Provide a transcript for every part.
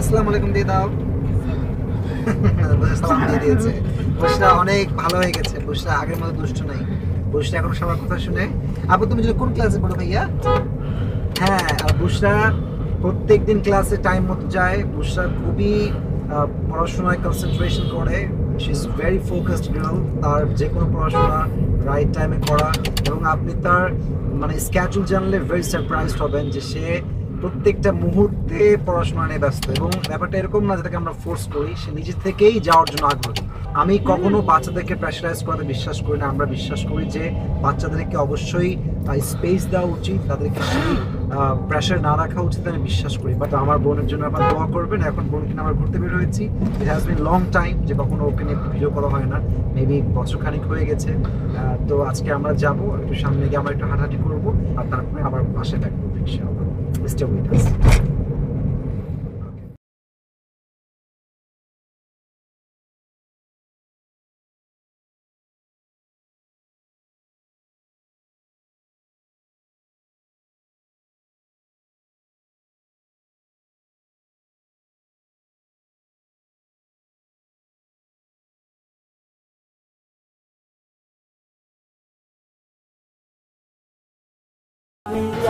আসসালামু আলাইকুম দিয়ে দাও। সালাম দিয়ে দিয়েছে। বুশরা অনেক ভালো হয়ে গেছে। বুশরা আগের মতো দুষ্ট নাই। বুশরা এখন সবার কথা শুনে। আপু তুমি কোন ক্লাসে পড়ো ভাইয়া? হ্যাঁ, আর বুশরা প্রত্যেকদিন ক্লাসে টাইম মতো যায়। বুশরা খুবই পড়াশোনায় কনসেন্ট্রেশন করে। She is very focused girl. তার যে কোনো পড়াশোনা রাইট টাইমে করা, এবং আপনি তার মানে স্ক্যাজুল জানলে ভেরি সারপ্রাইজড হবেন যে সে প্রত্যেকটা মুহূর্তে পড়াশোনা নিয়ে ব্যস্ত। এবং ব্যাপারটা এরকম না যেটাকে আমরা ফোর্স করি, সে নিজে থেকেই যাওয়ার জন্য আগ্রহী। আমি কখনো বাচ্চাদেরকে প্রেশারাইজ করাতে বিশ্বাস করি না। আমরা বিশ্বাস করি যে বাচ্চাদেরকে অবশ্যই স্পেস দেওয়া উচিত, তাদেরকে সেই প্রেশার না রাখা উচিত, আমি বিশ্বাস করি। বাট আমার বোনের জন্য আপনার দোয়া করবেন। এখন বোনকে নিয়ে আমরা ঘুরতে বের হয়েছি। It has been long time যে কখনো ওকে নিয়ে ভিডিও করা হয় না, মেবি বছর খানিক হয়ে গেছে। তো আজকে আমরা যাব একটু সামনে গিয়ে আমরা একটু হাঁটাহাঁটি করবো, আর তারপরে আবার বাসায় ব্যাক করবো ইনশাআল্লাহ। Stay with us.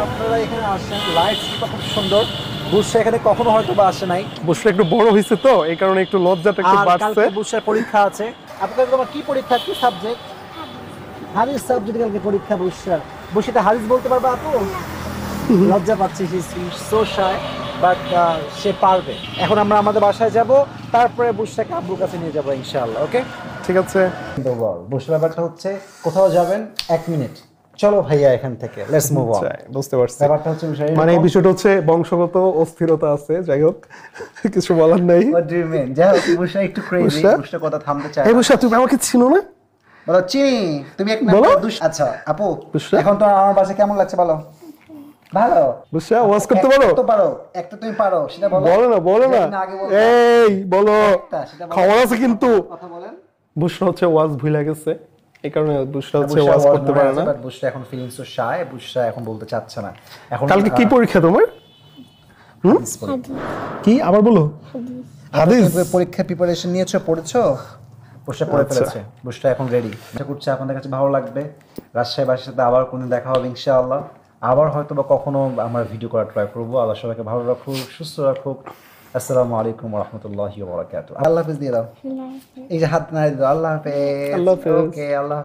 আপনারা এখানে আসেন, লাইটসটা খুব সুন্দর। বুশরা এখানে কখনো হয়তো বা আসে নাই। বুশরা একটু বড় হয়েছে তো এই কারণে একটু লজ্জাটা একটু আর বাড়ছে। কালকে বুশরার পরীক্ষা আছে। আপনাদের তোমার কি পরীক্ষা, কি সাবজেক্ট? হাদিস সাবজেক্ট কালকে পরীক্ষা বুশরার। বুশিতে হাদিস বলতে পারবা আপু? লজ্জা পাচ্ছি, সো শাই, বাট সে পারবে। এখন আমরা আমাদের বাসায় যাব, তারপরে বুশরাকে আব্বুর কাছে নিয়ে যাবো ইনশাআল্লাহ। ওকে, ঠিক আছে। বুশরা ব্যাপারটা হচ্ছে কোথাও যাবেন 1 মিনিট, চলো ভাইয়া এখান থেকে, লেটস মুভ অন। বুঝতে পারছি। ব্যাপারটা হচ্ছে মানে এই বিষয়টা হচ্ছে বংশগত অস্থিরতা আছে, যাই হোক কিছু বলার নেই। What do you mean? যাই হোক, বুশরা একটু ক্রেজি, বুশরা কথা থামতে চায়। এই বুশরা, তুমি আমাকে চিনো না? বলো চিনি, তুমি এক বলো। নাম্বার আচ্ছা আপু, এখন তো আমার বাসা কেমন লাগছে বলো? ভালো। বুশরা ওয়াজ করতে পারো? তো পারো, একটা তুমি পারো, সেটা বলো। বলো না, বলো না। এই বলো, খবর আছে কিন্তু। কথা বলেন। বুশরা হচ্ছে ওয়াজ ভুলে গেছে, এই কারণে বুশরা হচ্ছে ওয়াজ করতে পারে না। বাট বুশরা এখন ফিলিংস তো শাই, বুশরা এখন বলতে চাচ্ছে না। এখন কালকে কি পরীক্ষা তোমার? কি আবার বলো? হাদিস পরীক্ষা প্রিপারেশন নিয়েছো, পড়েছো? বুশরা পড়ে ফেলেছে। বুশরা এখন রেডি। আশা করছি আপনাদের কাছে ভালো লাগবে। রাজশাহী বাসীর সাথে আবার কোনদিন দেখা হবে ইনশাআল্লাহ। আবার হয়তো বা কখনো আমরা ভিডিও করার ট্রাই করবো। আল্লাহ সবাইকে ভালো রাখুক, সুস্থ রাখুক। আসসালামু আলাইকুম ওয়া রাহমাতুল্লাহি ওয়া বারাকাতুহু। আল্লাহ হাফেজ দিয়ে দাও। এই যে হাত নাড়িয়ে দাও। আল্লাহ হাফেজ। আল্লাহ হাফেজ। ওকে, আল্লাহ।